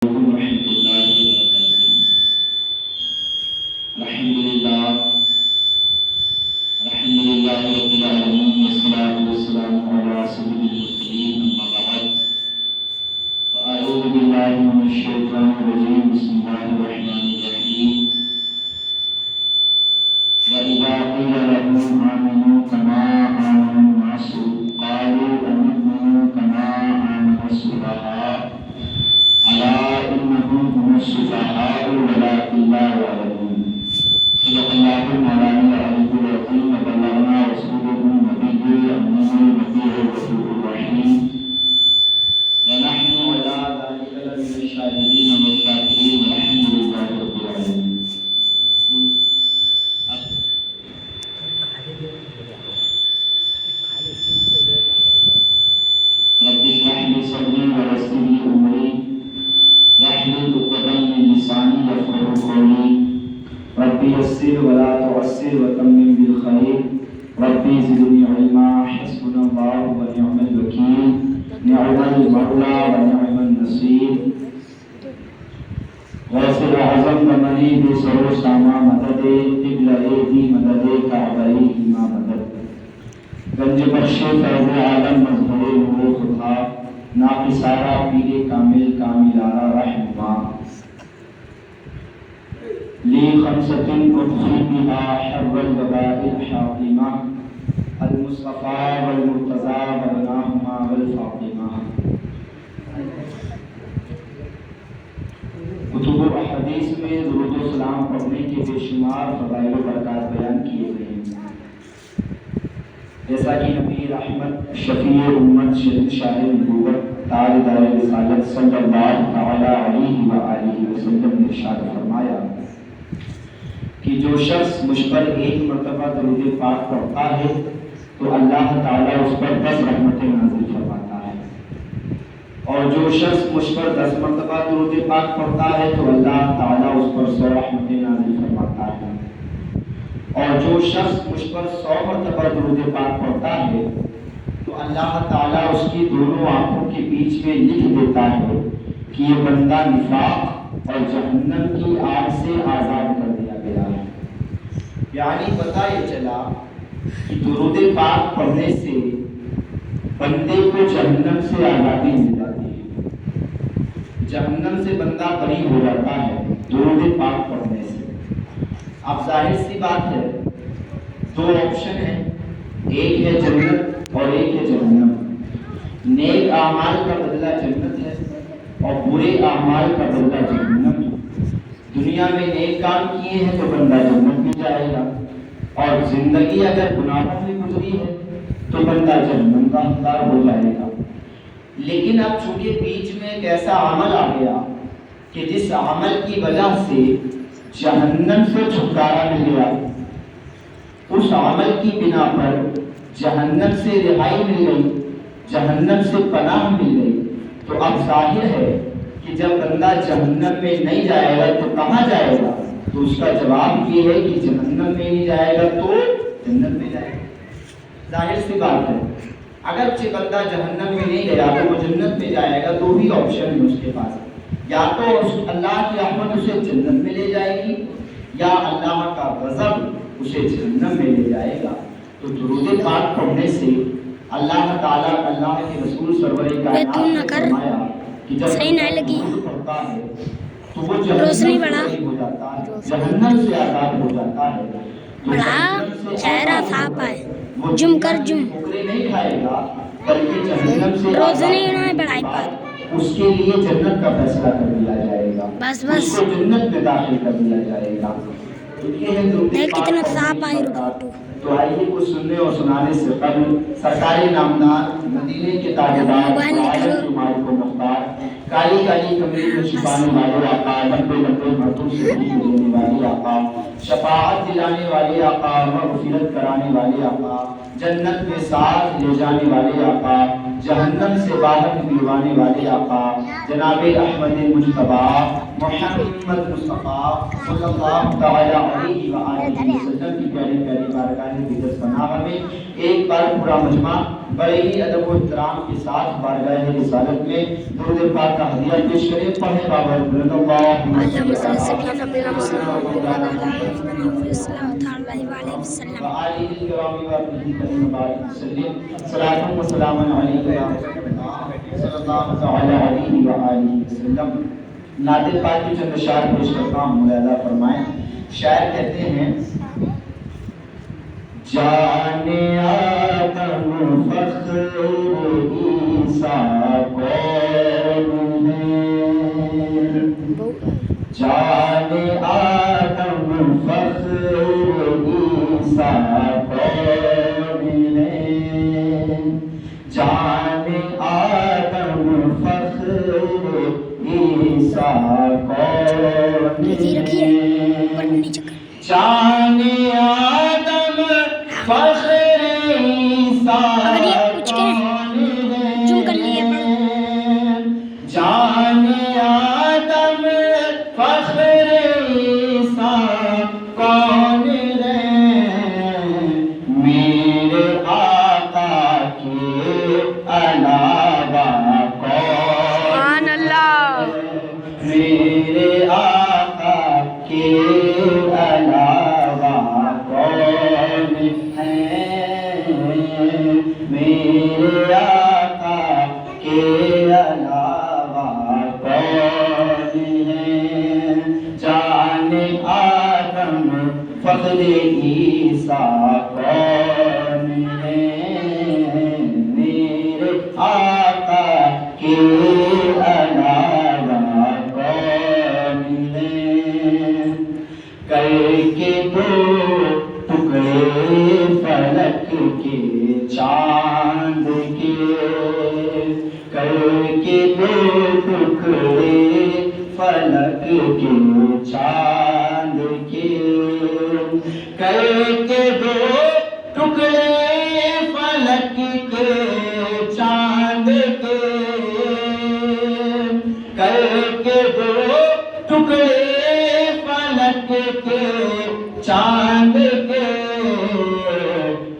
ورحمۃ اللہ وبرکاتہ۔ الحمدللہ رب العالمین والصلاۃ والسلام علی سید المرسلین، اما بعد فاعوذ باللہ من الشیطان الرجیم، بسم اللہ الرحمن الرحیم۔ وَإِذَا قِيلَ لَهُمْ آمِنُوا كَمَا آمَنَ النَّاسُ قَالُوا أَنُؤْمِنُ كَمَا آمَنَ السُّفَهَاءُ أَلَا إِنَّهُمْ هُمُ السُّفَهَاءُ وَلَٰكِن لَّا يَعْلَمُونَ۔ صدق اللہ مولانا العلی العظیم وبلغنا رسوله النبی الأمین النبی الرسول الرحیم، ونحن على ذلك لمن الشاهدین والشاکرین، والحمد للہ رب العالمین۔ رب اشرح لي صدري ويسر لي امري واحلل عقدة من لساني يفقهوا قولي، رب يسر ولا تعسر وتمم بالخير، رب زدني علما، حسبنا الله ونعم الوكيل، نعم المولى ونعم النصير۔ غوث اعظم بمنی بسرو ساما مدد، قبلہ دی مدد، کعبہ ما مدد، گنج بخش فیض عالم مظہر نور خدا، ناقصارہ پیر کامل کاملارہ رحمہ، لی خمسۃ اطفی بہا حر الوباء الحاطمہ، المصطفیٰ والمرتضیٰ وابناہما والفاطمہ۔ کتب و احادیث میں درود و سلام پڑھنے کے بے شمار فضائل و برکات بیان کیے گئے ہیں، جیسا کہ نبی رحمت شفیع امت شہنشاہ نبوت تاجدار رسالت صلی اللہ تعالی علیہ وآلہ وسلم نے ارشاد فرمایا کہ جو شخص مجھ پر ایک مرتبہ درود پاک پڑھتا ہے تو اللہ تعالیٰ اس پر 10 رحمتیں نازل فرماتا ہے، اور جو شخص مجھ پر 10 مرتبہ درود پاک پڑھتا ہے تو اللہ تعالیٰ اس پر 100 رحمتیں نازل فرماتا ہے، اور جو شخص مجھ پر 100 مرتبہ درود پاک پڑھتا ہے تو اللہ تعالیٰ اس کی دونوں آنکھوں کے بیچ میں لکھ دیتا ہے کہ یہ بندہ نفاق اور جہنم کی آگ سے آزاد کر دیا گیا ہے۔ یعنی پتہ یہ چلا کہ درود پاک پڑھنے سے بندے کو جہنم سے آزادی مل جاتی ہے، جہنم سے بندہ بری ہو جاتا ہے درود پاک پڑھنے سے۔ اب ظاہر سی بات ہے، 2 آپشن ہیں، ایک ہے جنت اور ایک ہے جہنم۔ نیک اعمال کا بدلہ جنت ہے اور برے اعمال کا بدلہ جہنم ہے۔ دنیا میں نیک کام کیے ہیں تو بندہ جنت میں جائے گا، اور زندگی اگر گناہوں میں گزری ہے تو بندہ جہنم کا حقدار ہو جائے گا۔ لیکن اب چونکہ بیچ میں ایک ایسا عمل آ گیا کہ جس عمل کی وجہ سے جہنم سے چھٹکارا مل گیا، اس عمل کی بنا پر جہنم سے رہائی مل گئی، جہنم سے پناہ مل گئی، تو اب ظاہر ہے کہ جب بندہ جہنم میں نہیں جائے گا تو کہاں جائے گا؟ تو اس کا جواب یہ ہے کہ جہنم میں نہیں جائے گا تو جنت میں جائے گا۔ ظاہر سی بات ہے، اگرچہ بندہ جہنم میں نہیں گیا تو وہ جنت میں جائے گا، 2 ہی آپشن ہے اس کے پاس، یا تو اللہ کی رحمت اسے جنت میں لے جائے گی، یا اللہ کا غضب اسے جہنم میں لے جائے گا۔ تو درود پاک پڑھنے سے اللہ تعالیٰ، اللہ کے رسول سرور کائنات نے فرمایا کہ جب درود پڑھتا ہے تو وہ جہنم سے بری ہو جاتا ہے، جہنم سے آزاد ہو جاتا ہے۔ چہرہ صاف ہے، جم کر جم ٹھوکریں نہیں کھائے گا، بلکہ جہنم سے اس کے لیے جنت کا فیصلہ کر دیا جائے گا، اس کو جنت میں داخل کر دیا جائے گا۔ کتنا صاف آئی رپورٹ۔ تو آئیے کچھ سننے اور سنانے سے قبل سرکاری نامدار، مدینے کے تاجدار، عالم جماعت کو مختار، کالی کالی کمری میں چھپانے والے آقا، لمبے لمبے ہاتھوں سے دینے والے آقا، شفاعت دلانے والے آقا، مغفرت کرانے والے آقا، جنت میں ساتھ لے جانے والے آقا، جہنم سے باہر نکلوانے والے آقا جناب احمد مجتبی محمد مصطفیٰ صلی اللہ تعالی علیہ وآلہ وسلم کی پیاری پیاری بارگاہ عزت پناہ میں ایک بار پورا مجمع بڑے ہی ادب و احترام کے ساتھ بارگاہ رسالت میں درود پاک کا ہدیہ پیش کریں. پڑھیں بابر بلند اللہم صلی وآلہ الکرام وآلہ کریم وبارک وسلم. صلاۃ و سلام علیک یا رسول اللہ صلی اللہ تعالی علیہ وآلہ وسلم. نعت پاک کی چند اشعار پیش کرتا ہوں، ملاحظہ فرمائیں. شاعر کہتے ہیں جان آدم فخر عیسیٰ کون ہے، جان آدم فخر عیسیٰ کون ہے، جان آدم فخر عیسیٰ کون ہے، جان آدم فخر عیسیٰ کون ہے، جان آدم فخر عیسیٰ کون ہے، میرے آقا کے علاوہ کون ہے، میرے آقا کے علاوہ کون ہے، میرے آقا کے علاوہ کون ہے، جان آدم فخر عیسیٰ کون ہے، میرے آقا کے علاوہ کون ہے، کر کے دو ٹکڑے فلک کے چاند کے، کر کے دو ٹکڑے فلک کے چاند کے، کر کے دو ٹکڑے فلک کے چاند کے، کر کے دو ٹکڑے فلک کے چاند کے،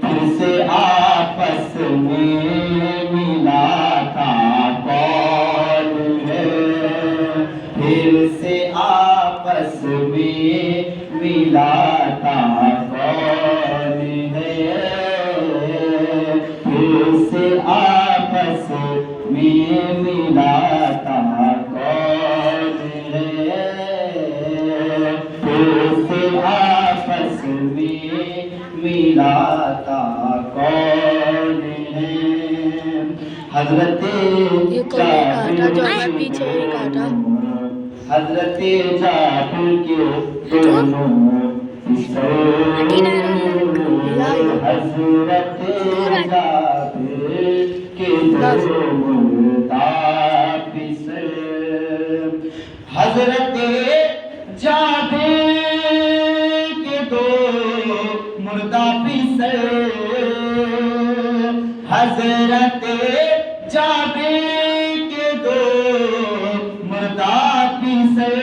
پھر سے آپس میں ملاتا کون ہے، پھر سے آپس میں ملاتا کون ہے، پھر سے آپس میں ملاتا کون ہے، پھر سے آپس میں ملاتا کون ہے، حضرت حضرت جابر کے دونوں پسر، حضرت جابر کے دونوں پسر، حضرت جابر کے دو مردہ پسر، حضرت جابر کے دو مردہ پسر،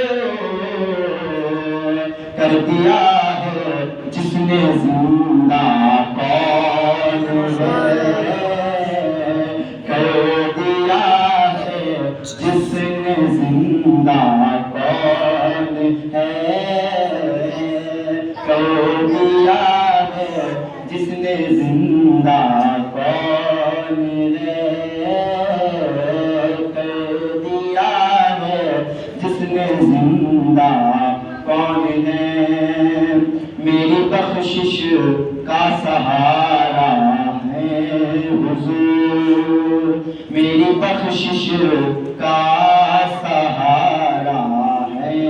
کر دیا ہے جس نے زندہ کون ہے، کر دیا ہے جس نے زندہ کون ہے، کر دیا ہے جس نے زندہ کون ہے، کر دیا ہے جس نے زندہ کون ہے، میری بخشش کا سہارا ہے حضور، میری بخشش کا سہارا ہے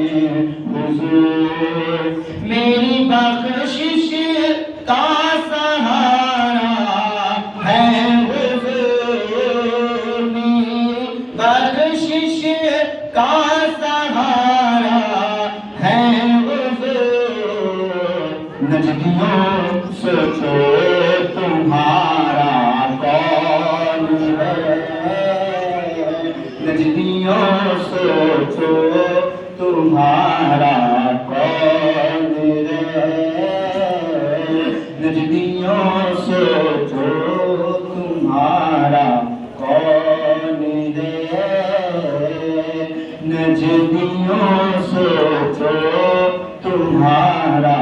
حضور، میری بخشش کا سہارا ہے حضور، میری بخشش کا سہارا ہے حضور، نجدیوں سوچو تمہارا کون ہے، سوچو تمہارا کون رے، نجدیوں سوچو تمہارا کون رے، نجدیوں سوچو تمہارا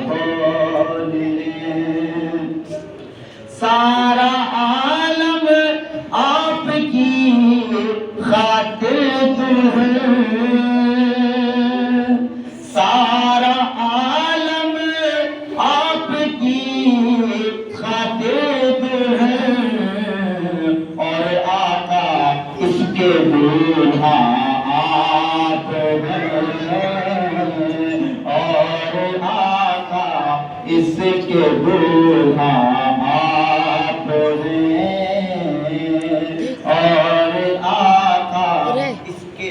کون رے، سارا عالم آپ کی خاطر ہے، سارا عالم آپ کی خاطر ہے، اور آقا اس کے دولہا آپ ہیں، اور آقا اس کے دولہا آپ ہیں، اور آقا اس کے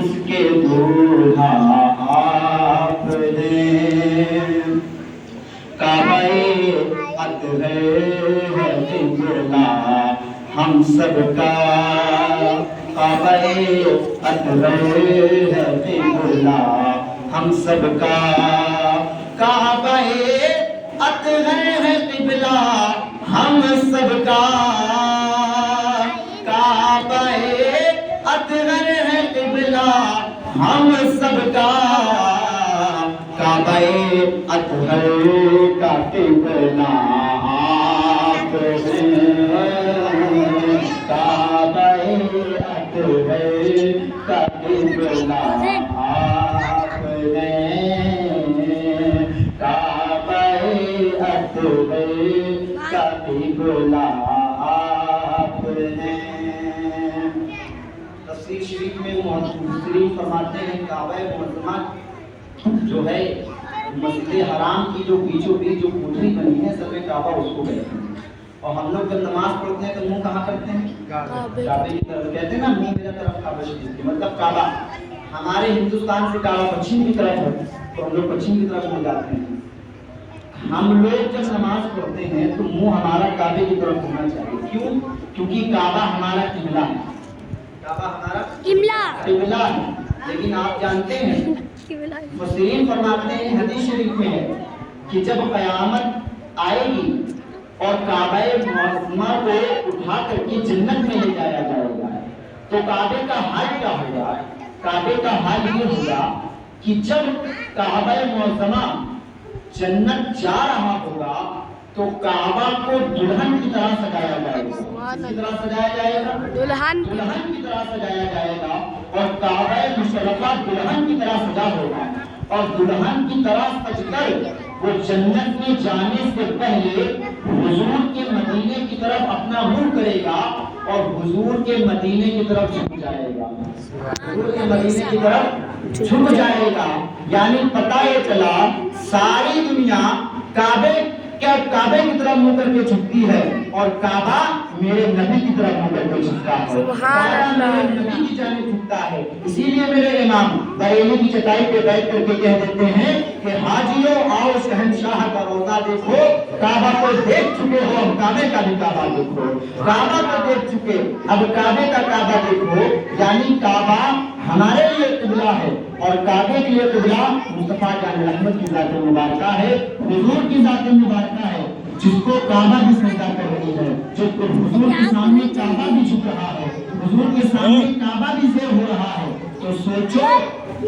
اس کے دولہا آپ ہیں، کعبہ اطہر ہے قبلہ ہم سب کا، کعبہ اطہر ہے قبلہ ہم سب کا، کعبہ اطہر ہے قبلہ ہم سب کا، کعبہ اطہر ہے قبلہ ہم سب کا، کعبہ اطہر کا قبلہ آپ ہیں، کعبہ اطہر کا قبلہ آپ ہیں، کعبہ اطہر کا قبلہ آپ ہیں۔ تفسیر شریف میں مفسرین فرماتے ہیں کعبہ معظمہ جو ہے مسجد حرام کی جو بیچوں بیچ جو کوٹری بنی ہے سب کعبہ اس کو کہتے ہیں، اور ہم لوگ جب نماز پڑھتے ہیں تو منہ کہاں کرتے ہیں؟ کعبے کی طرف کہتے ہیں نا، منہ میرا طرف کعبہ شریف کی مطلب کعبہ، ہمارے ہندوستان سے کعبہ پچھم کی طرف ہے تو ہم لوگ پچھم کی طرف منہ جاتے ہیں، ہم لوگ جب نماز پڑھتے ہیں تو منہ ہمارا کعبے کی طرف ہونا چاہیے، کیوں؟ کیونکہ کعبہ ہمارا قبلہ ہے، کعبہ ہمارا قبلہ ہے، لیکن آپ جانتے ہیں مفسرین فرماتے ہیں حدیث شریف میں ہے کہ جب قیامت آئے گی اور کعبہ معظمہ کو اٹھا کر کے جنت میں لے جایا جائے گا تو کعبے کا حال کیا ہوگا؟ کعبے کا حال یہ ہوگا کہ جب کعبہ معظمہ جنت جا رہا ہوگا تو کعبہ کو دلہن کی طرح سجایا جائے گا، کس طرح سجایا جائے گا؟ دلہن کی طرح سجایا جائے گا، اور کعبہ مشرفہ دلہن کی طرح سجا ہوگا، اور دلہن کی طرح سج کر وہ جنت میں جانے سے پہلے حضور کے مدینے کی طرف اپنا منہ کرے گا اور حضور کے مدینے کی طرف جھک جائے گا، حضور کے مدینے کی طرف جھک جائے گا، یعنی پتہ یہ چلا ساری دنیا کعبے کی طرف منہ کر کے جھکتی ہے اور کعبہ میرے نبی کی طرف منہ کر کے جھکتا ہے، میرے نبی کی جانب جھکتا ہے، اسی لیے میرے امام بریلی کی چٹائی پہ بیٹھ کر کے کہہ دیتے ہیں کہ حاجیوں آؤ شہنشاہ کا روضہ دیکھو، کعبہ کو دیکھ چکے ہو اب کعبے کا بھی کعبہ دیکھو، کعبہ کو دیکھ چکے اب کعبے کا کعبہ دیکھو، یعنی کعبہ ہمارے لیے قبلہ ہے اور کعبے کے لیے قبلہ مصطفیٰ جان رحمت کی ذات مبارکہ ہے، حضور کی ذات مبارکہ ہے، جس کو کعبہ بھی سجدہ کر رہی ہے، جس کو حضور کے سامنے کعبہ بھی جھک رہا ہے، حضور کے سامنے کعبہ بھی زیر ہو رہا ہے، تو سوچو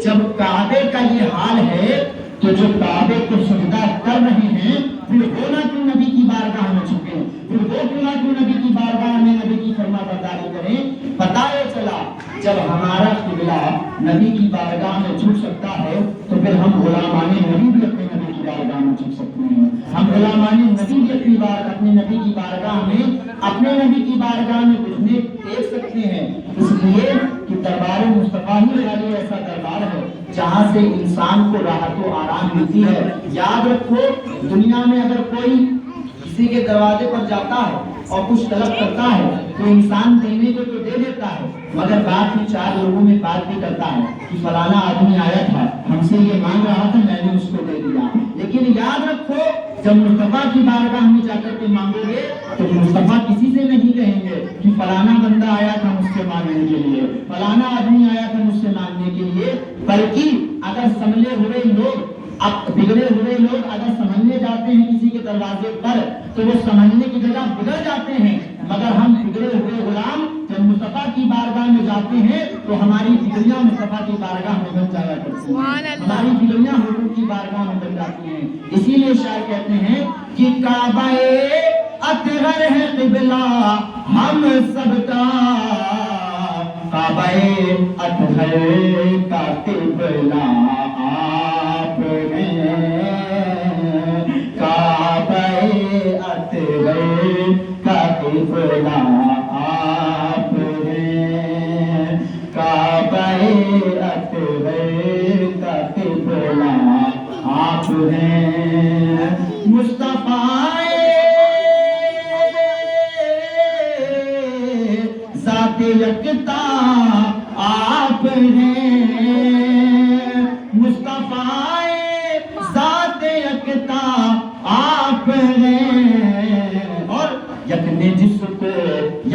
جب کعبے کا یہ حال ہے تو جو کعبے کو سجدہ کر رہے ہیں پھر وہ نہ کیوں نبی کی بارگاہ میں جھکیں، پھر وہ کیوں نہ کیوں نبی کی بارگاہ میں نبی کی فرما برداری کریں؟ پتہ یہ چلا جب ہمارا قبلہ نبی کی بارگاہ میں جھک سکتا ہے تو پھر ہم غلامان نبی بھی اپنے نبی کی بارگاہ میں جھک سکتے ہیں، ہم غلامان نبی بھی اپنے نبی کی بارگاہ میں گھٹنے ٹیک سکتے ہیں، اس لیے کہ دربار مصطفیٰ ہی خالی ایسا دربار ہے جہاں سے انسان کو راحت و آرام ملتی ہے۔ یاد رکھو دنیا میں اگر کوئی کسی کے دروازے پر جاتا ہے اور کچھ طلب کرتا ہے تو انسان دینے کو تو دے دیتا ہے مگر بعد میں چار لوگوں میں بات بھی کرتا ہے کہ فلانا آدمی آیا تھا ہم سے یہ مانگ رہا تھا میں نے اس کو دے دیا، لیکن یاد رکھو جب مصطفیٰ کی بارگاہ میں جا کر کے مانگو گے تو مصطفیٰ کسی سے نہیں کہیں گے کہ فلانا بندہ آیا تھا مجھ سے مانگنے کے لیے، فلانا آدمی آیا تھا مجھ سے مانگنے کے لیے، بلکہ اگر سنبھلے ہوئے لوگ، اب بگڑے ہوئے لوگ اگر سمجھنے جاتے ہیں کسی کے دروازے پر تو وہ سمجھنے کی جگہ بگڑ جاتے ہیں، مگر ہم بگڑے ہوئے غلام جب مصطفیٰ کی بارگاہ میں جاتے ہیں تو ہماری بگڑیاں مصطفیٰ کی بارگاہ میں بن جایا کرتی ہیں، ہماری بگڑیاں حضور کی بارگاہ میں بن جاتی ہیں۔ اسی لیے شاعر کہتے ہیں کہ کعبہ اطہر ہے قبلہ ہم سب کا، کعبہ اطہر کا قبلہ آپ ہیں، کعبہ اطہر کا قبلہ آپ ہیں، کعبہ اطہر کا قبلہ آپ ہیں، مصطفیٰ ذات یکتا آپ ہیں، مصطفیٰ ذات یکتا آپ ہیں، اور یک نے جس کو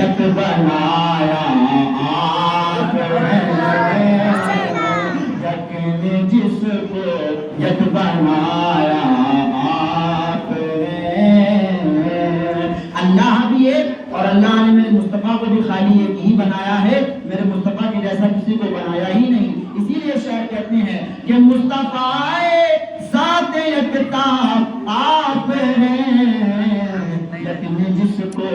یک بنایا آپ ہیں، یک نے جس کو یک بنایا آپ ہیں، اللہ بھی ایک اور اللہ نے میرے مصطفیٰ کو بھی خالی ایک ہی بنایا ہے، میرے مصطفیٰ کے جیسا کسی کو بنایا ہی نہیں۔ اسی لیے شاعر کہتے ہیں کہ مصطفیٰ ذات یکتا آپ ہیں، یک نے جس کو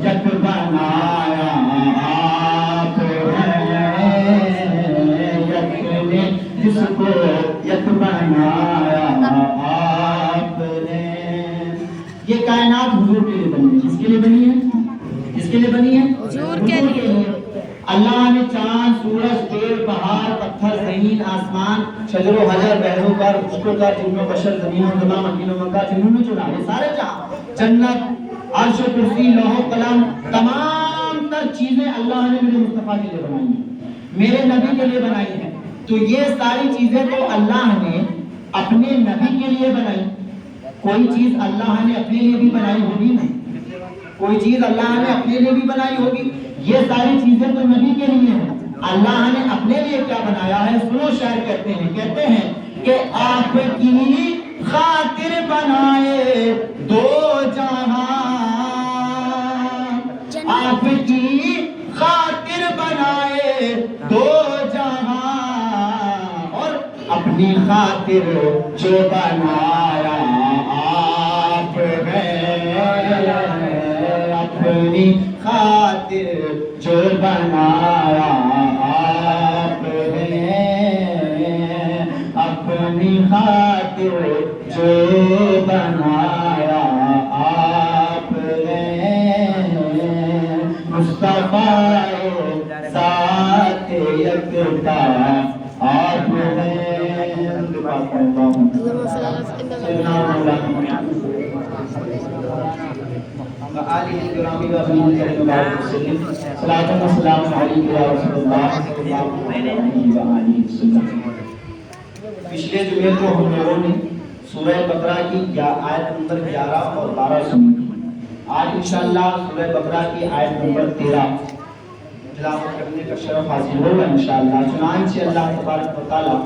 یک بنایا آپ ہیں، یک نے جس کو یک بنایا آپ ہیں۔ یہ کائنات حضور کے لیے بنی ہے، کس کے لیے بنی ہے؟ کس کے لیے بنی ہے؟ حضور کے لیے۔ اللہ نے چاند، سورج، پیڑ، پہاڑ، پتھر، زمین، آسمان، شجر و حجر، بحر و بر، خشک و تر، جن و بشر، زمین و زمان، مکین و مکہ، جنہوں نے چنا، یہ سارے جہاں، جنت، عرش و کرسی، لوح و قلم، تمام تر چیزیں اللہ نے میرے مصطفیٰ کے لیے بنائی ہیں، میرے نبی کے لیے بنائی ہیں۔ تو یہ ساری چیزیں تو اللہ نے اپنے نبی کے لیے بنائی، کوئی چیز اللہ نے اپنے لیے بھی بنائی ہوگی نہیں، کوئی چیز اللہ نے اپنے لیے بھی بنائی ہوگی، یہ ساری چیزیں تو نبی کے لیے ہیں۔ اللہ نے اپنے لیے کیا بنایا ہے؟ سنو شاعر کہتے ہیں کہ آپ کی خاطر بنائے دو جہاں، آپ کی خاطر بنائے دو جہاں، اور اپنی خاطر جو بنایا آپ ہیں، اپنی خاطر جو بنایا آپ ہیں، اپنی خاطر جو بنایا آپ ہیں، مصطفیٰ ذات یکتا آپ ہیں۔ آلہ الکرام و بنی کریم وسلم، صلاۃ و سلام علیک یا رسول اللہ صلی اللہ علیہ وآلہ وسلم۔ پچھلے جمعے کو ہم لوگوں نے سورہ بقرہ کی آیت نمبر 11 اور 12 سنی، آج انشاءاللہ سورہ بقرہ کی آیت نمبر 13 تلاوت کرنے کا شرف حاصل ہوگا انشاءاللہ۔ چنانچہ اللہ تبارک و تعالیٰ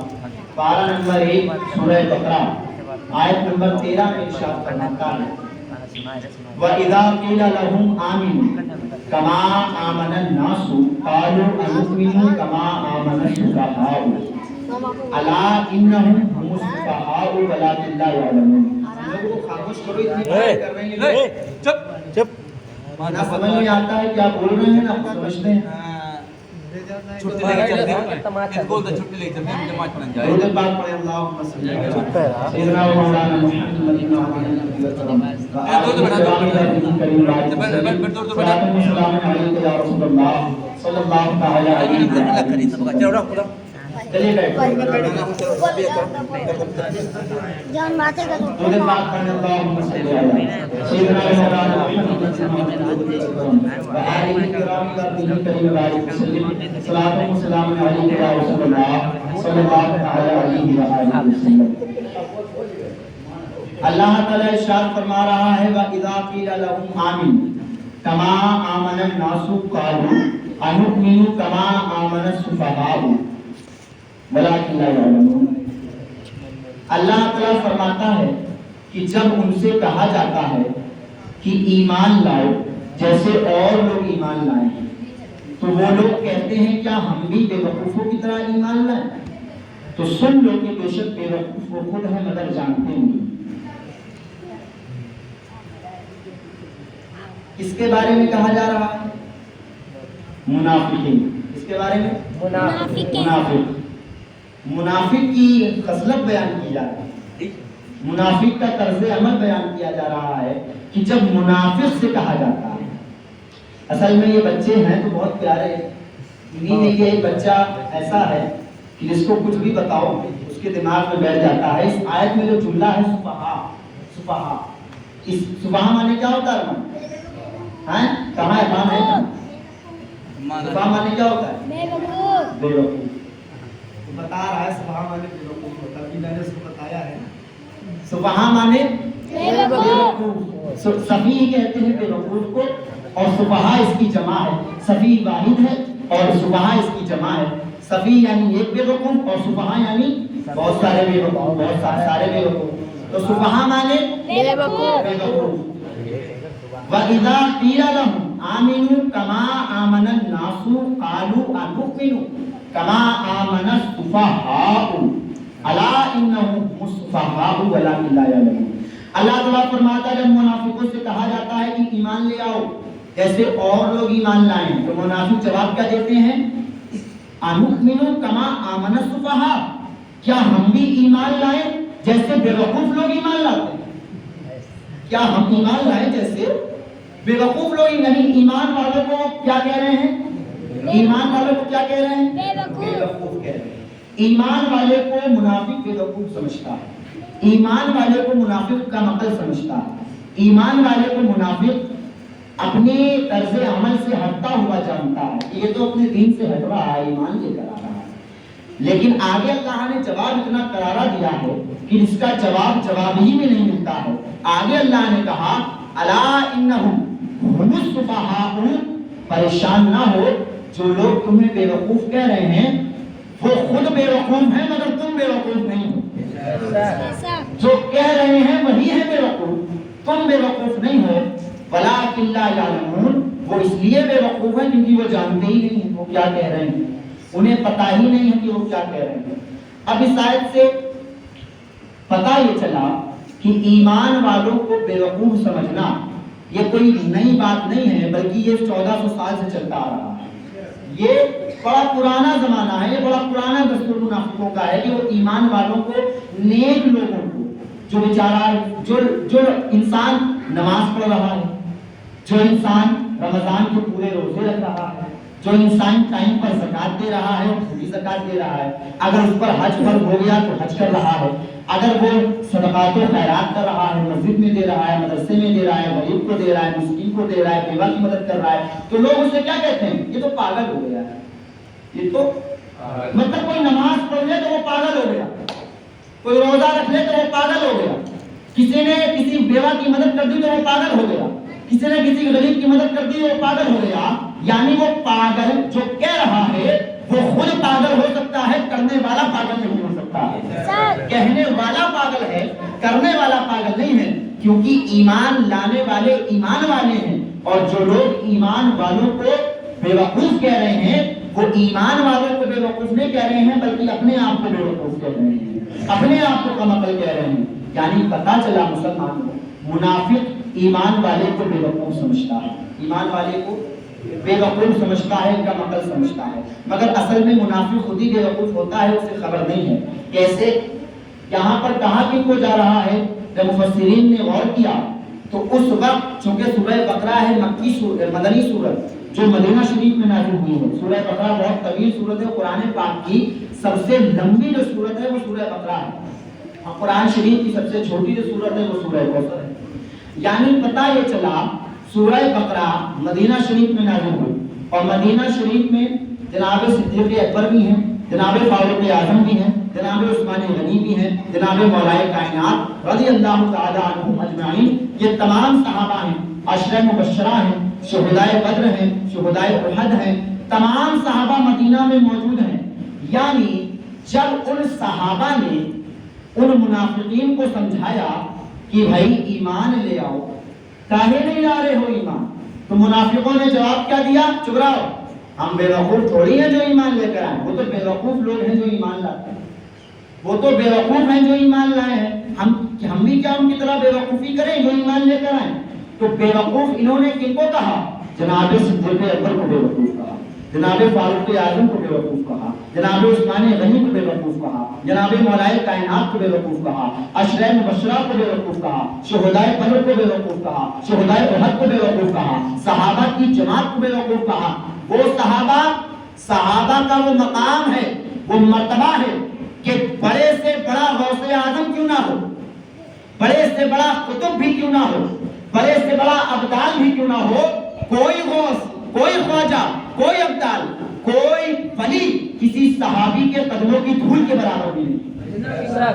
پارہ نمبر 1 سورہ بقرہ آیت نمبر 13 میں ارشاد فرماتا ہے وَإِذَا قِيلَ لَهُمْ آمِنُوا كَمَا آمَنَ النَّاسُ قَالُوا أَنُؤْمِنُ كَمَا آمَنَ السُّفَهَاءُ أَلَا إِنَّهُمْ هُمُ السُّفَهَاءُ وَلَٰكِن لَّا يَعْلَمُونَ۔ لوگوں کو خاموش کرو، اتنی بات کر رہے ہیں، چپ چپ، نہ سمجھ میں آتا ہے کیا بول رہے ہیں، نہ سمجھتے ہیں۔ چھٹی لے کے چلتے ہیں، بول دے چھٹی لے کے چلتے ہیں، نماز پڑھنے جائیں۔ درود پاک پڑھیں، اللہم صلی علی سیدنا و مولانا محمد مدینہ والے السلام علیکم یا رسول اللہ صلی اللہ تعالی علیہ وسلم۔ چلیے جان باتیں کرو۔ درود پاک پڑھیں، اللہم صلی علی سیدنا و مولانا محمد وآلہ الکرام وسلم۔ صلاۃ و سلام علیک یا رسول اللہ صلی اللہ تعالی علیہ وآلہ وسلم۔ اللہ تعالیٰ ارشاد فرما رہا ہے وَإِذَا قِيلَ لَهُمْ آمِنُوا كَمَا آمَنَ النَّاسُ قَالُوا أَنُؤْمِنُ كَمَا آمَنَ السُّفَهَاءُ وَلَٰكِنْ لَا يَعْلَمُونَ۔ اللہ تعالیٰ فرماتا ہے کہ جب ان سے کہا جاتا ہے کہ ایمان لاؤ جیسے اور لوگ ایمان لائے ہیں، تو وہ لوگ کہتے ہیں کیا ہم بھی بے وقوفوں کی طرح ایمان لائیں؟ تو سن لو کہ بے شک بے وقوف وہ خود ہے مگر جانتے نہیں۔ کس کے بارے میں کہا جا رہا ہے؟ منافقین۔ کس کے بارے میں؟ منافق۔ منافق کی خصلت بیان کی جا رہی ہے، منافق کا طرز عمل بیان کیا جا رہا ہے کہ جب منافق سے کہا جاتا ہے، اصل میں یہ بچے ہیں تو بہت پیارے، انہی میں یہ ایک بچہ ایسا ہے کہ جس کو کچھ بھی بتاؤ اس کے دماغ میں بیٹھ جاتا ہے۔ اس آیت میں جو جملہ ہے سفہا، اس سفہا معنی کیا ہوتا ہے؟ کہاں ہے؟ کہاں ہے؟ سفہا معنی کیا ہوتا ہے؟ بے وقوف۔ بتا رہا ہے سفہا معنی بے وقوف ہوتا ہے، میں نے اس کو بتایا ہے۔ سفہا معنی بے وقوف، سفیہ کہتے ہیں بے وقوف کو، اور سفہا اس کی جمع ہے۔ سفیہ واحد ہے اور سفہا اس کی جمع ہے۔ سفیہ یعنی ایک بے وقوف اور سفہا یعنی بہت سارے بے وقوف، بہت سارے بے وقوف۔ تو سفہا معنی بے وقوف۔ وَإِذَا قِيلَ لَهُمْ آمِنُوا كَمَا آمَنَ النَّاسُ قَالُوا أَنُؤْمِنُ كَمَا آمَنَ السُّفَهَاءُ أَلَا إِنَّهُمْ هُمُ السُّفَهَاءُ وَلَٰكِن لَا يَعْلَمُونَ۔ اللہ تعالیٰ فرماتا ہے جب منافقوں سے کہا جاتا ہے کہ ایمان لے آؤ جیسے اور لوگ ایمان لائیں، تو منافق جواب کیا دیتے ہیں؟ أَنُؤْمِنُ كَمَا آمَنَ السُّفَهَاءُ، کیا ہم بھی ایمان لائیں جیسے بے وقوف لوگ ایمان لاتے ہیں؟ کیا ہم ایمان لائیں جیسے بے وقوف لوگ؟ یعنی ایمان والوں کو کیا کہہ رہے ہیں؟ ایمان والوں کو کیا کہہ رہے ہیں؟ بے وقوف کہہ رہے ہیں۔ ایمان والے کو منافق بے وقوف سمجھتا ہے، ایمان والے کو منافق کا مقل سمجھتا ہے، ایمان والے کو منافق اپنے طرز عمل سے ہٹتا ہوا جانتا ہے کہ یہ تو اپنے دین سے ہٹ رہا ہے، ایمان لے کر آ رہا ہے۔ لیکن آگے اللہ نے جواب اتنا کرارا دیا ہے کہ اس کا جواب ہی میں نہیں ملتا ہے۔ آگے اللہ نے کہا الا انہم ہم السفہاء، پریشان نہ ہو، جو لوگ تمہیں بے وقوف کہہ رہے ہیں وہ خود بے وقوف ہیں مگر تم بے وقوف نہیں ہو۔ جو کہہ رہے ہیں وہی ہے بے وقوف، تم بے وقوف نہیں ہو۔ ولٰکن لا یعلمون، وہ اس لیے بے وقوف ہیں کیونکہ وہ جانتے ہی نہیں ہیں وہ کیا کہہ رہے ہیں، انہیں پتہ ہی نہیں ہے کہ وہ کیا کہہ رہے ہیں۔ اب اس آیت سے پتہ یہ چلا کہ ایمان والوں کو بے وقوف سمجھنا یہ کوئی نئی بات نہیں ہے، بلکہ یہ 1400 سال سے چلتا آ رہا ہے۔ یہ بڑا پرانا زمانہ ہے، یہ بڑا پرانا دستور منافقوں کا ہے کہ وہ ایمان والوں کو، نیک لوگوں کو، جو بیچارہ جو انسان نماز پڑھ رہا ہے، جو انسان رمضان کے پورے روزے رکھ رہا ہے، جو انسان ٹائم پر زکات دے رہا ہے اور پوری زکات دے رہا ہے، اگر اس پر حج فرض ہو گیا تو حج کر رہا ہے، اگر وہ صدقات و خیرات کر رہا ہے، مسجد میں دے رہا ہے، مدرسے میں دے رہا ہے، غریب کو دے رہا ہے، مسکین کو دے رہا ہے، بیوہ کی مدد کر رہا ہے، تو لوگ اسے کیا کہتے ہیں؟ یہ تو پاگل ہو گیا ہے، یہ تو مطلب کوئی نماز پڑھ لے تو وہ پاگل ہو گیا، کوئی روزہ رکھ لے تو وہ پاگل ہو گیا، کسی نے کسی بیوہ کی مدد کر دی تو وہ پاگل ہو گیا، کسی نے کسی غریب کی مدد کر دی وہ پاگل ہو گیا۔ یعنی وہ پاگل جو کہہ رہا ہے وہ خود پاگل ہو سکتا ہے، کرنے والا پاگل نہیں ہو سکتا۔ کہنے والا پاگل ہے، کرنے والا پاگل نہیں ہے، کیونکہ ایمان لانے والے ایمان والے ہیں، اور جو لوگ ایمان والوں کو بے وقوف کہہ رہے ہیں وہ ایمان والوں کو بے وقوف نہیں کہہ رہے ہیں بلکہ اپنے آپ کو بے وقوف کہہ رہے ہیں، اپنے آپ کو کم عقل کہہ رہے ہیں۔ یعنی پتہ چلا مسلمان کو، منافق ایمان والے کو بے وقوف سمجھتا ہے، ایمان والے کو بے وقوف سمجھتا ہے، کم عقل سمجھتا ہے، مگر اصل میں منافق خود ہی بے وقوف ہوتا ہے، اسے خبر نہیں ہے۔ کیسے؟ یہاں پر کہاں کن کو جا رہا ہے؟ جب مفسرین نے غور کیا تو اس وقت چونکہ سورہ بقرہ ہے مکی مدنی سورت جو مدینہ شریف میں نازل ہوئی ہے، سورہ بقرہ بہت طویل سورت ہے، قرآن پاک کی سب سے لمبی جو سورت ہے وہ سورہ بقرہ ہے، اور قرآن شریف کی سب سے چھوٹی جو سورت ہے وہ سورہ کوثر ہے۔ یعنی پتہ یہ چلا سورہ بقرہ مدینہ شریف میں نازل ہوئی، اور مدینہ شریف میں جناب صدیق اکبر بھی ہیں، جناب فاروق اعظم بھی ہیں، جناب عثمان غنی بھی ہیں، جناب مولائے کائنات رضی اللہ تعالی عنہم اجمعین، یہ تمام صحابہ ہیں، عشرہ مبشرہ ہیں، شہدائے بدر ہیں، شہدائے احد ہیں، تمام صحابہ مدینہ میں موجود ہیں۔ یعنی جب ان صحابہ نے ان منافقین کو سمجھایا کہ بھائی ایمان لے آؤ، کاہے نہیں لا رہے ہو ایمان، تو منافقوں نے جواب کیا دیا؟ چپ رہو، ہم بے وقوف تھوڑی ہیں جو ایمان لے کر آئے، وہ تو بے وقوف لوگ ہیں جو ایمان لاتے ہیں، وہ تو بے وقوف ہیں جو ایمان لائے ہیں، ہم بھی کیا ان کی طرح بے وقوفی کریں جو ایمان لے کر آئیں؟ تو بے وقوف انہوں نے کن کو کہا؟ جناب صدیق اکبر کو بے وقوف کہا، جناب فاروق اعظم کو بے وقوف کہا، جناب عثمان غنی کو بے وقوف کہا، جناب مولائے کائنات کو بے وقوف کہا، عشرہ مبشرہ کو بے وقوف کہا، شہدائے بدر کو بے وقوف کہا، شہدائے احد کو بے وقوف کہا، صحابہ کی جماعت کو بے وقوف کہا۔ وہ صحابہ کا وہ مقام ہے، وہ مرتبہ ہے کہ بڑے سے بڑا غوث اعظم کیوں نہ ہو، بڑے سے بڑا قطب بھی کیوں نہ ہو، بڑے سے بڑا ابدال بھی کیوں نہ ہو، کوئی غوث، کوئی خواجہ، کوئی ابدال، کوئی ولی کسی صحابی کے قدموں کی دھول کے برابر بھی نہیں،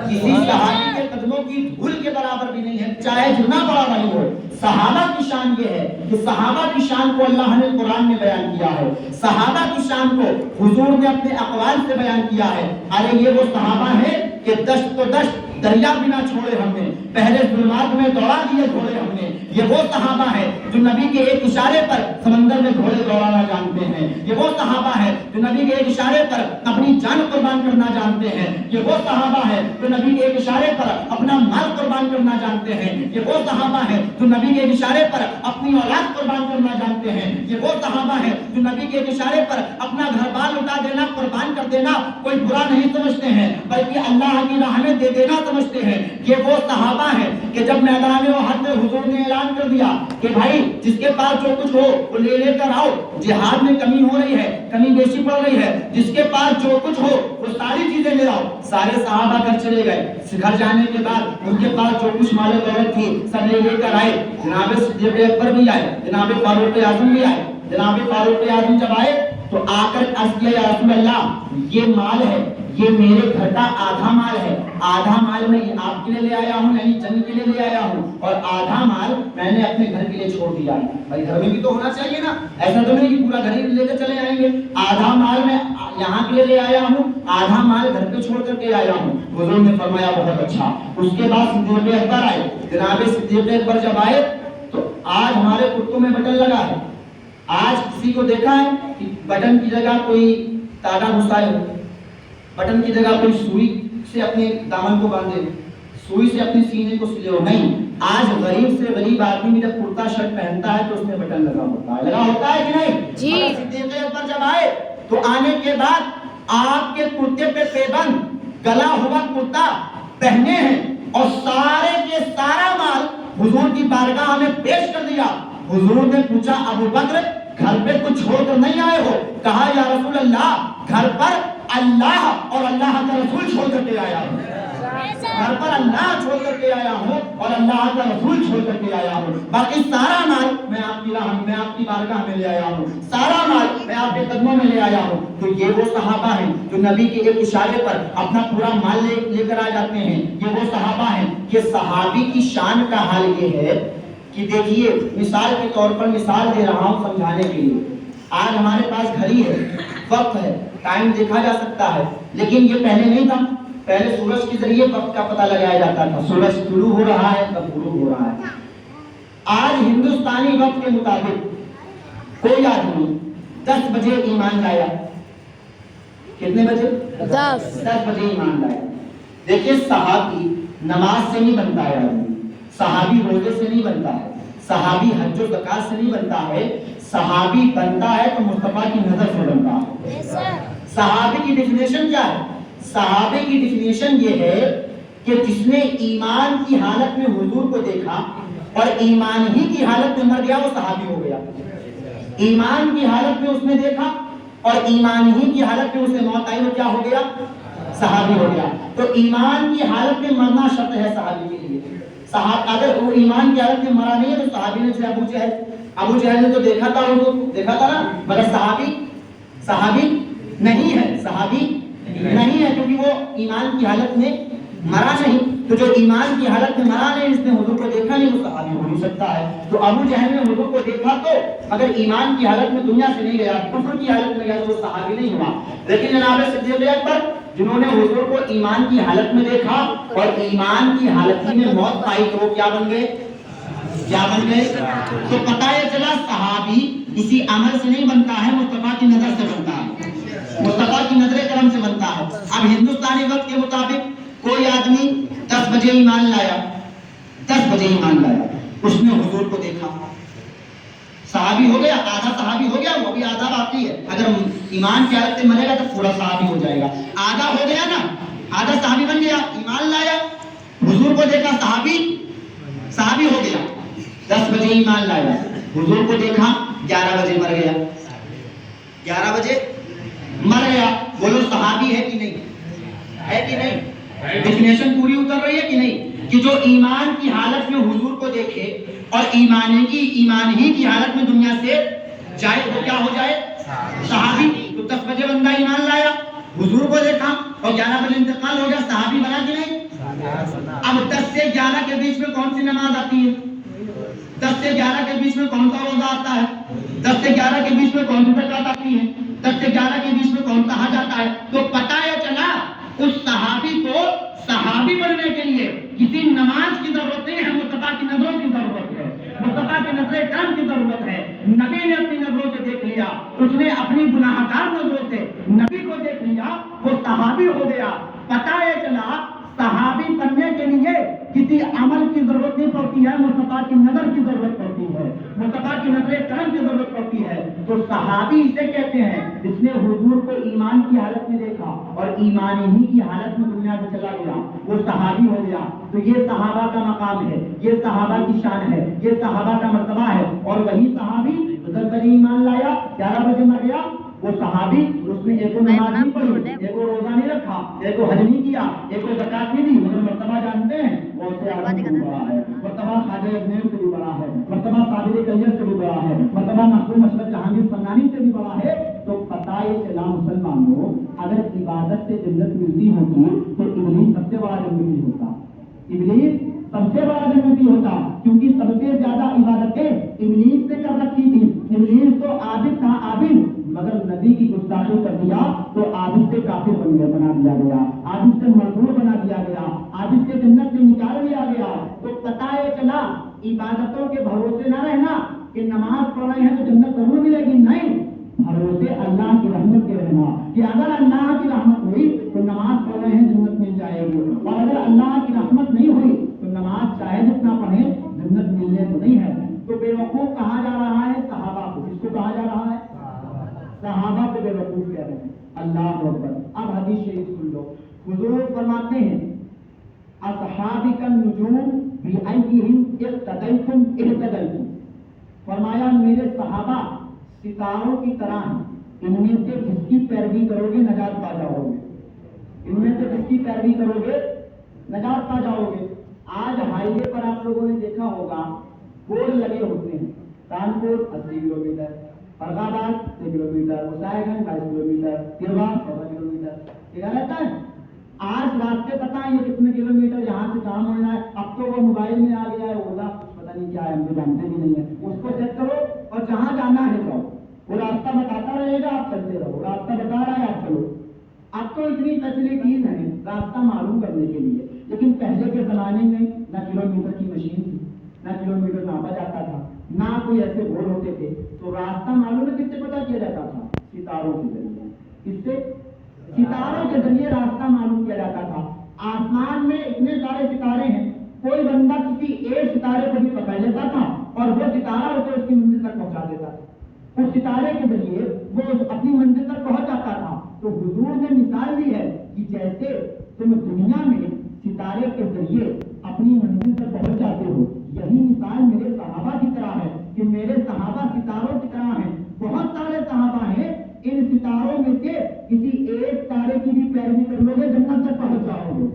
کسی صحابی کے قدموں کی دھول کے برابر بھی نہیں ہے، چاہے جتنا بڑا ولی ہو۔ صحابہ کی شان یہ ہے کہ صحابہ کی شان کو اللہ نے قرآن میں بیان کیا ہے، صحابہ کی شان کو حضور نے اپنے اقوال سے بیان کیا ہے۔ ارے یہ وہ صحابہ ہیں کہ دشت تو دشت، دریا بھی نہ چھوڑے ہم نے، پہلے ظلمات میں دوڑا دیے گھوڑے ہم نے۔ یہ وہ صحابہ ہے جو نبی کے ایک اشارے پر سمندر میں گھوڑے دوڑانا جانتے ہیں۔ یہ وہ صحابہ ہے جو نبی کے ایک اشارے پر اپنی جان قربان کرنا جانتے ہیں۔ یہ وہ صحابہ ہے جو نبی کے ایک اشارے پر اپنا مال قربان کرنا جانتے ہیں۔ یہ وہ صحابہ ہے جو نبی کے ایک اشارے پر اپنی اولاد قربان کرنا جانتے ہیں۔ یہ وہ صحابہ ہے جو نبی کے ایک اشارے پر اپنا گھر بار لٹا دینا، قربان کر دینا کوئی برا نہیں سمجھتے ہیں، بلکہ اللہ کی راہ میں دے دینا سمجھتے ہیں۔ یہ وہ صحابہ ہیں کہ جب میدان احد میں حضور نے اعلان کر دیا کہ بھائی جس کے پاس جو کچھ ہو وہ لے کر آؤ، جہاد میں کمی ہو رہی ہے، کمی بیشی پڑ رہی ہے، جس کے پاس جو کچھ ہو وہ ساری چیزیں لے آؤ، سارے صحابہ گھر چلے گئے۔ گھر جانے کے بعد ان کے پاس جو کچھ مال و دولت تھی سب لے کر آئے۔ جناب صدیق اکبر بھی آئے، جناب فاروق اعظم بھی آئے۔ جناب فاروق اعظم جب آئے تو آ کر عرض کیا، یا رسول اللہ یہ مال ہے، یہ میرے گھر کا آدھا مال ہے، آدھا مال میں آپ کے لیے لے آیا ہوں، یعنی جنگ کے لیے لے آیا ہوں، اور آدھا مال میں نے اپنے گھر کے لیے چھوڑ دیا ہے۔ بھائی گھر میں بھی تو ہونا چاہیے نا، ایسا تو نہیں کہ پورا گھر ہی لے کر چلے آئیں گے۔ آدھا مال میں یہاں کے لیے لے آیا ہوں، آدھا مال گھر پہ چھوڑ کر کے آیا ہوں۔ حضور نے فرمایا بہت اچھا۔ اس کے بعد صدیق اکبر آئے۔ جناب صدیق اکبر جب آئے تو آج ہمارے کرتوں میں بٹن لگا ہے، آج کسی کو دیکھا ہے کہ بٹن کی جگہ کوئی تاگا گھسائے ہو، بٹن کی جگہ کوئی سوئی سے اپنے دامن کو باندھے، سوئی سے اپنے سینے کو سلے ہو؟ نہیں، آج غریب سے غریب آدمی جب کرتا شرٹ پہنتا ہے تو اس میں بٹن لگا ہوتا ہے، لگا ہوتا ہے کہ نہیں؟ جی۔ صدیق اکبر جب آئے تو آنے کے بعد آپ کے کرتے پہ پیبند گلا ہوا کرتا پہنے ہیں اور سارے کے سارا مال حضور کی بارگاہ میں پیش کر دیا۔ حضور نے پوچھا ابو بکر گھر پہ کچھ چھوڑ کر نہیں آئے ہو؟ کہا یا رسول اللہ گھر پر اللہ اور اللہ کا رسول چھوڑ کر کے آیا ہوں، گھر پر اللہ چھوڑ کر کے آیا ہوں اور اللہ کا رسول چھوڑ کر کے آیا ہوں، باقی سارا مال میں آپ کی راہ میں آپ کی بارگاہ میں لے آیا ہوں، سارا مال میں آپ کے قدموں میں لے آیا ہوں۔ تو یہ وہ صحابہ ہیں جو نبی کے ایک اشارے پر اپنا پورا مال لے کر آ جاتے ہیں۔ یہ وہ صحابہ ہیں کہ صحابی کی شان کا حال یہ ہے کہ دیکھیے، مثال کے طور پر مثال دے رہا ہوں سمجھانے کے لیے۔ آج ہمارے پاس گھڑی ہے، وقت ہے، ٹائم دیکھا جا سکتا ہے، لیکن یہ پہلے نہیں تھا۔ پہلے سورج کے ذریعے وقت کا پتہ لگایا جاتا تھا، سورج طلوع ہو رہا ہے کب غروب ہو رہا ہے۔ آج ہندوستانی وقت کے مطابق کوئی آدمی 10 بجے ایمان لایا، کتنے بجے؟ 10 بجے ایمان لایا۔ دیکھیے صحابی نماز سے نہیں بنتا ہے آدمی، صحابی روزے سے نہیں بنتا ہے، صحابی حج و زکات سے نہیں بنتا ہے، صحابی بنتا ہے تو مصطفیٰ کی نظر سے بنتا ہے۔ صحابی کی ڈیفینیشن کیا ہے؟ صحابی کی ڈیفینیشن یہ ہے کہ جس نے ایمان کی حالت میں حضور کو دیکھا اور ایمان ہی کی حالت میں مر گیا وہ صحابی ہو گیا۔ ایمان کی حالت میں اس نے دیکھا اور ایمان ہی کی حالت میں اسے موت آئی وہ کیا ہو گیا؟ صحابی ہو گیا۔ تو ایمان کی حالت میں مرنا شرط ہے صحابی کے لیے۔ اگر وہ ایمان کی حالت میں مرا نہیں ہے تو صحابی نے جیسے ابو جہل نے تو دیکھا تھا حضور، دیکھا تھا نا، مگر صحابی نہیں ہے، صحابی نہیں ہے، کیونکہ وہ ایمان کی حالت میں مرا نہیں. تو جو ایمان کی حالت میں مرا نہیں، اس نے حضور کو دیکھا نہیں، وہ صحابی ہو نہیں سکتا ہے. تو ابو جہل نے حضور کو دیکھا تو اگر ایمان کی حالت میں دنیا سے نہیں گیا، کفر کی حالت میں گیا، تو وہ صحابی نہیں ہوا. لیکن جناب صدیق اکبر جنہوں نے حضور کو ایمان کی حالت میں دیکھا اور ایمان کی حالت ہی میں موت پائی، تو وہ کیا بن گئے؟ کیا بن گئے؟ تو پتہ یہ چلا صحابی کسی عمل سے نہیں بنتا ہے، مصطفیٰ کی نظر سے بنتا ہے، مصطفیٰ کی نظر کرم سے بنتا ہے. اب ہندوستانی وقت کے مطابق کوئی آدمی 10 بجے ایمان لایا، 10 بجے ایمان لایا، اس نے حضور کو دیکھا، صحابی ہو گیا، آدھا صحابی ہو گیا. وہ بھی آدھا باقی ہے، اگر ایمان کی حالت سے مرے گا تو پورا صحابی ہو جائے گا. آدھا ہو گیا نا، آدھا صحابی بن گیا، ایمان لایا، حضور کو دیکھا، صحابی ہو گیا. 10 بجے ایمان لایا، حضور کو دیکھا، 11 بجے مر گیا، 11 بجے مر گیا. بولو صحابی ہے کہ نہیں؟ ہے کہ نہیں؟ ڈیفینیشن پوری اتر رہی ہے کہ نہیں؟ کہ جو ایمان کی حالت میں حضور کو دیکھے اور ایمان ہی کی حالت میں دنیا سے جائے، وہ کیا ہو جائے؟ صحابی. تو 10 بجے بندہ ایمان لایا، حضور کو دیکھا اور 11 بجے انتقال ہو گیا، صحابی بنا کہ نہیں؟ اب 10 سے 11 کے بیچ میں کون سی نماز آتی ہے؟ 10 سے 11 کے بیچ میں کون سا روزہ آتا ہے؟ 10 سے 11 کے بیچ میں کون سی زکات آتی ہے؟ 10 سے 11 کے بیچ میں کون سا حج آتا ہے؟ تو پتہ یہ چلا اس صحابی کو صحابی بننے کے لیے کسی نماز کی ضرورت نہیں ہے، مصطفیٰ کی نظروں کی ضرورت ہے، مصطفیٰ کی نظر کرم کی ضرورت ہے. نبی نے اپنی نظروں سے دیکھ لیا، اس نے اپنی گناہ گار نظروں سے نبی کو دیکھ لیا، وہ صحابی ہو گیا. پتہ یہ چلا صحابی بننے کے لیے کسی عمل کی ضرورت نہیں پڑتی ہے، مصطفیٰ کی نظر کی ضرورت پڑتی ہے، مصطفیٰ کی نظر کرم کی ضرورت پڑتی ہے. تو صحابی اسے کہتے ہیں جس نے حضور کو ایمان کی حالت میں دیکھا اور ایمان ہی کی حالت میں دنیا سے چلا گیا، وہ صحابی ہو گیا. تو یہ صحابہ کا مقام ہے، یہ صحابہ کی شان ہے، یہ صحابہ کا مرتبہ ہے. اور وہی صحابی 10 بجے ایمان لایا، 11 بجے مر گیا، وہ صحابی اس نے ایک نماز نہیں پڑھی، ایک روزہ نہیں رکھا، ایک حج نہیں کیا، ایک زکات نہیں دی، مگر مرتبہ جانتے ہیں وہ سے آدمی سے بھی بڑا ہے، مرتبہ خواجہ اجمیر سے بھی بڑا ہے، مرتبہ صابر کلیہ سے بھی بڑا ہے، مرتبہ مخدوم اشرف جہانگیر سمنانی سے بھی بڑا ہے. تو پتہ یہ چلا مسلمانوں، اگر عبادت سے جنت ملتی ہوتی تو ابلیس سب سے بڑا جنتی ہوتا، ابلیس سب سے بڑا جنتی ہوتا، کیونکہ سب سے زیادہ عبادتیں ابلیس نے کر رکھی تھی. ابلیس تو عابد تھا، عابد، مگر نبی کی گستاخی کر دیا تو عابد سے کافر بنا دیا گیا، عابد سے مردود بنا دیا گیا، عابد سے جنت سے نکال دیا گیا. تو پتہ یہ چلا عبادتوں کے بھروسے نہ رہنا کہ نماز پڑھ رہے ہیں تو جنت ضرور ملے گی، نہیں، بھروسے اللہ کی رحمت کے رہنا کہ اگر اللہ کی رحمت ہوئی تو نماز پڑھ رہے ہیں جنت مل جائے گی، اور اگر اللہ کی رحمت نہیں ہوئی تو نماز چاہے جتنا پڑھیں جنت ملنے تو نہیں ہے. تو بے وقوف کہا جا رہا ہے صحابہ کو. کس کو کہا جا رہا ہے؟ صحابہ کو بے وقوف کہہ رہے ہیں. اللہ اکبر. اب حدیث شریف سن لو. حضور فرماتے ہیں اصحابک النجوم بأیہم اقتدیتم اہتدیتم. فرمایا میرے صحابہ ستاروں کی طرح ہیں، ان میں سے جس کی پیروی کرو گے نجات پا جاؤ گے، ان میں سے جس کی پیروی کرو گے نجات پا جاؤ گے. آج ہائی وے پر آپ لوگوں نے دیکھا ہوگا بورڈ لگے ہوتے ہیں، کانپور 80 کلومیٹر، فرغ آباد 6 کلومیٹر، مسائی گنج 22 کلومیٹر، تیروا 14 کلومیٹر. کیا رہتا ہے؟ آج راستے پتہ ہے یہ کتنے کلومیٹر یہاں سے کام ہونا ہے. اب تو وہ موبائل میں آ گیا ہے، اولا پتہ نہیں کیا ہے، ہم تو جانتے بھی نہیں ہے. اس کو چیک کرو اور جہاں جانا ہے جاؤ، وہ راستہ بتاتا رہے گا، آپ چلتے رہو، راستہ بتا رہا ہے آپ چلو. اب تو اتنی فیسلٹیز ہیں راستہ معلوم کرنے کے لیے، لیکن پہلے کے زمانے میں نہ کلومیٹر کی مشین تھی، نہ کلومیٹر ناپا جاتا تھا، نہ کوئی ایسے بورڈ ہوتے تھے. تو راستہ معلوم ہے کس سے پتہ کیا جاتا تھا؟ ستاروں کے ذریعے. کس سے؟ ستاروں کے ذریعے راستہ معلوم کیا جاتا تھا. آسمان میں اتنے سارے ستارے ہیں، کوئی بندہ کسی ایک ستارے کو بھی پکڑ لیتا تھا اور وہ ستارہ اسے اس کی منزل تک پہنچا دیتا تھا. اس ستارے کے ذریعے وہ اپنی منزل تک پہنچ جاتا تھا. تو حضور نے مثال دی ہے کہ جیسے تم دنیا میں ستارے کے ذریعے اپنی منزل تک پہنچ جاتے ہو، یہی مثال میرے صحابہ کی طرح ہے کہ میرے صحابہ ستاروں کی طرح ہیں. بہت سارے صحابہ ہیں، ان ستاروں میں سے کسی ایک تارے کی بھی پیروی کر لو گے جنت تک پہنچ جاؤ گے،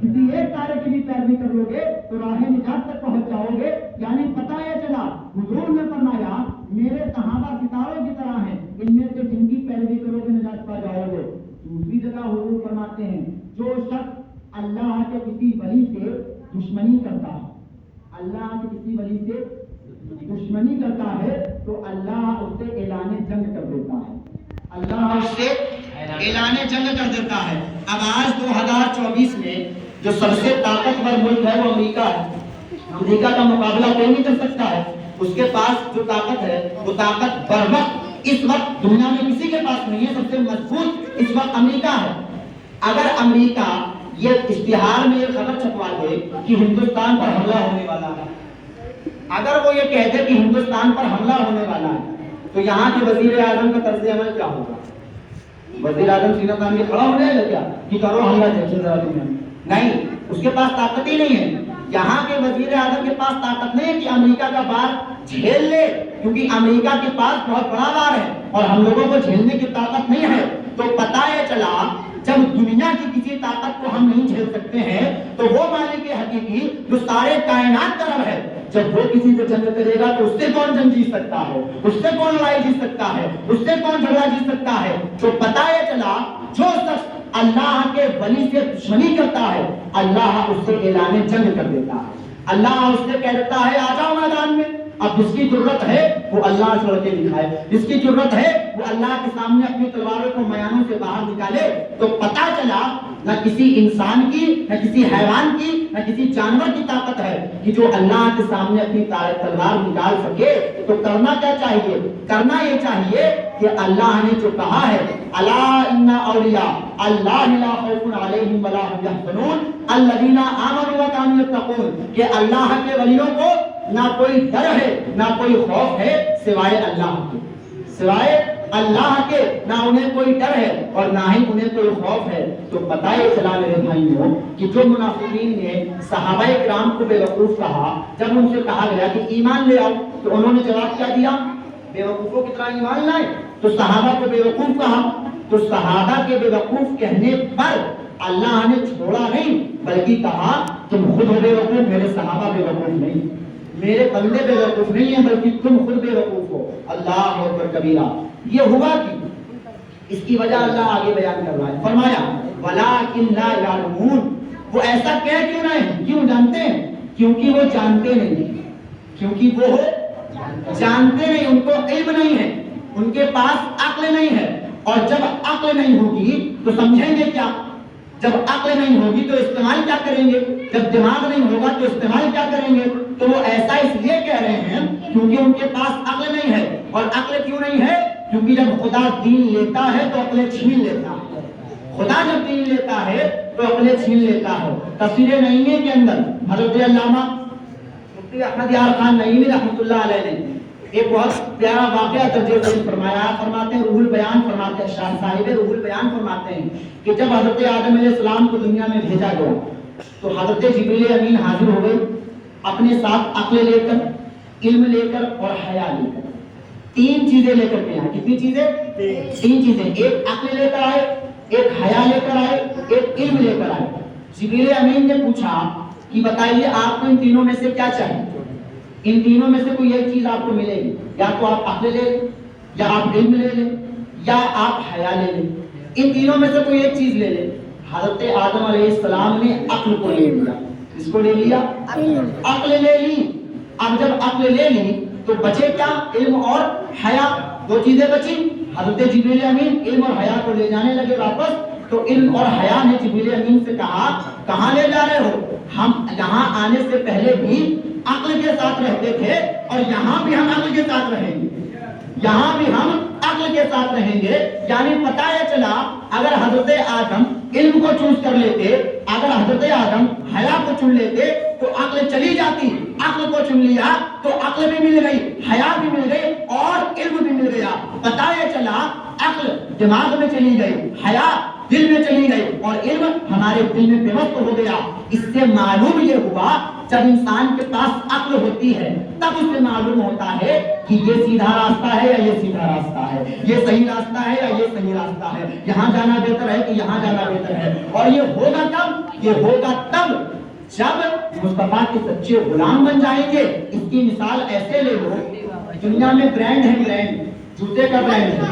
کسی ایک تارے کی بھی پیروی کر لو گے تو راہ نجات تک پہنچ جاؤ گے. یعنی پتہ یہ چلا حضور نے فرمایا میرے صحابہ ستاروں کی طرح ہیں، ان میں سے جن کی پیروی کرو گے نجات پا جاؤ گے. دوسری جگہ حضور فرماتے ہیں جو شخص اللہ کے کسی ولی سے دشمنی کرتا ہے، اللہ کے کسی ولی سے دشمنی کرتا ہے تو اللہ اس سے اعلان جنگ کر دیتا ہے، اللہ اس سے اعلان جنگ کر دیتا ہے۔ اب آج 2024 میں جو سب سے طاقتور ملک ہے وہ امریکہ ہے، امریکہ کا مقابلہ کوئی نہیں کر سکتا ہے، اس کے پاس جو طاقت ہے وہ طاقت بر وقت اس وقت دنیا میں کسی کے پاس نہیں ہے، سب سے مضبوط اس وقت امریکہ ہے۔ اگر امریکہ یہ اشتہار میں یہ خبر چھپوا دے کہ ہندوستان پر حملہ ہونے والا ہے، اگر وہ یہ کہہ دے کہ ہندوستان پر حملہ ہونے والا ہے، تو یہاں کے وزیر اعظم کا طرز عمل کیا ہوگا؟ وزیر اعظم سینہ تان کے کھڑا ہو جائے گا کیا کہ کرو حملہ جیسے ذرا دنیا میں؟ نہیں، اس کے پاس طاقت ہی نہیں ہے۔ یہاں کے وزیر اعظم کے پاس طاقت نہیں ہے کہ امریکہ کا بار جھیل لے، کیونکہ امریکہ کے پاس بہت بڑا بار ہے اور ہم لوگوں کو جھیلنے کی طاقت نہیں ہے۔ تو پتہ یہ چلا جب دنیا کی کسی طاقت کو ہم نہیں جھیل سکتے ہیں تو وہ مالک حقیقی جو سارے کائنات کا رب ہے، جب وہ کسی سے جنگ کرے گا تو اس سے کون جنگ جیت سکتا ہے، اس سے کون لڑائی جیت سکتا ہے، اس سے کون جھگڑا جیت سکتا ہے؟ تو پتہ یہ چلا جو شخص اللہ کے ولی سے دشمنی کرتا ہے اللہ اس سے اعلان جنگ کر دیتا ہے، اللہ اس سے کہہ دیتا ہے آ جاؤ میدان میں۔ اب جس کی ضرورت ہے وہ اللہ سے لڑ کے دکھائے، جس کی ضرورت ہے وہ اللہ کے سامنے اپنی تلواروں کو میانوں سے باہر نکالے۔ تو پتہ چلا نہ کسی انسان کی، نہ کسی حیوان کی، نہ کسی جانور کی طاقت ہے کہ جو اللہ کے سامنے اپنی تلوار نکال سکے۔ تو کرنا کیا چاہیے؟ کرنا یہ چاہیے کہ اللہ نے جو کہا ہے الا ان اولیاء اللہ لا خوف علیہم ولا هم يحزنون الذین آمنوا وكانوا يتقون، کہ اللہ کے ولیوں کو نہ کوئی ڈر ہے نہ کوئی خوف ہے سوائے اللہ کے، سوائے اللہ کے نہ انہیں کوئی ڈر ہے اور نہ ہی انہیں کوئی خوف ہے۔ تو پتہ یہ چلا میرے بھائیوں کہ جو منافقین نے صحابہ کرام کو بے وقوف کہا، جب ان سے کہا گیا کہ ایمان لے آؤ تو انہوں نے جواب کیا دیا؟ بے وقوفوں کی طرح ایمان لائے۔ تو صحابہ کو بے وقوف کہا، تو صحابہ کے بے وقوف کہنے پر اللہ نے چھوڑا نہیں بلکہ کہا تم خود بے وقوف، میرے صحابہ بے وقوف نہیں، میرے بندے بے وقوف نہیں ہیں بلکہ تم خود بے وقوف ہو۔ اللہ اکبر کبیرہ۔ یہ ہوا کہ اس کی وجہ اللہ آگے بیان کر رہا ہے، فرمایا وَلَٰكِن لَا يَعْلَمُونَ، وہ ایسا کہہ کیوں رہے ہیں؟ کیوں جانتے ہیں؟ کیونکہ وہ جانتے نہیں، کیونکہ وہ جانتے نہیں، ان کو علم نہیں ہے، ان کے پاس عقل نہیں ہے۔ اور جب عقل نہیں ہوگی تو سمجھیں گے کیا؟ جب عقل نہیں ہوگی تو استعمال کیا کریں گے؟ جب دماغ نہیں ہوگا تو استعمال کیا کریں گے؟ تو وہ ایسا اس لیے کہہ رہے ہیں کیونکہ ان کے پاس عقل نہیں ہے۔ اور عقل کیوں نہیں ہے؟ کیونکہ جب خدا دین لیتا ہے تو عقل چھین لیتا ہے، خدا جب دین لیتا ہے تو عقل چھین لیتا ہے۔ تفسیر نعیمیہ کے اندر حضرت علامہ مفتی احمد یار خان نعیمی رحمۃ اللہ علیہ نے ایک بہت پیارا واقعہ درج ذیل فرمایا۔ فرماتے ہیں روح البیان، فرماتے ہیں شاہ صاحب روح البیان فرماتے ہیں کہ جب حضرت آدم علیہ السلام کو دنیا میں بھیجا گیا تو حضرت جبریل امین حاضر ہو گئے اپنے ساتھ عقل لے کر، علم لے کر اور حیا لے کر، تین چیزیں لے کر کے آئے۔ کتنی چیزیں؟ تین چیزیں، ایک عقل لے کر آئے، ایک حیا لے کر آئے، ایک علم لے کر آئے۔ جبریل امین نے پوچھا کہ بتائیے آپ کو ان تینوں میں سے کیا چاہیے؟ ان تینوں میں سے کوئی ایک چیز آپ کو ملے گی، یا تو آپ عقل لے لیں، یا آپ علم لے لیں، یا آپ حیا لے لیں۔ ان تینوں میں سے کوئی ایک چیز لے لیں۔ حضرت آدم علیہ السلام نے عقل کو لے لیا۔ اس کو لے لیا؟ عقل لے لی۔ اب جب عقل لے لی تو بچے کیا؟ علم اور حیا، دو چیزیں بچی۔ حضرت جبریل امین علم اور حیا کو لے جانے لگے واپس، تو علم اور حیا نے جبریل امین سے کہا کہاں لے جا رہے ہو؟ ہم یہاں آنے سے پہلے بھی عقل کے ساتھ رہتے تھے اور یہاں بھی ہم عقل کے ساتھ رہیں گے، یہاں بھی ہم عقل کے ساتھ رہیں گے۔ یعنی پتہ یہ چلا اگر حضرت آدم علم کو چوز کر لیتے، اگر حضرت آدم حیا کو چن لیتے تو عقل چلی جاتی۔ عقل کو چن لیا تو عقل بھی مل گئی، حیا بھی مل گئی اور علم بھی مل گیا۔ پتہ یہ چلا عقل دماغ میں چلی گئی، حیا دل میں چلی گئی اور علم ہمارے دل میں پیوست ہو گیا۔ اس سے معلوم یہ ہوا جب انسان کے پاس عقل ہوتی ہے تب اس سے معلوم ہوتا ہے کہ یہ سیدھا راستہ ہے یا یہ سیدھا راستہ ہے، یہ صحیح راستہ ہے یا یہ صحیح راستہ ہے، یہاں جانا بہتر ہے کہ یہاں جانا بہتر ہے۔ اور یہ ہوگا کب؟ یہ ہوگا تب جب مصطفیٰ کے سچے غلام بن جائیں گے۔ اس کی مثال ایسے لے لو، دنیا میں برانڈ ہے، برانڈ جوتے کا برانڈ ہے،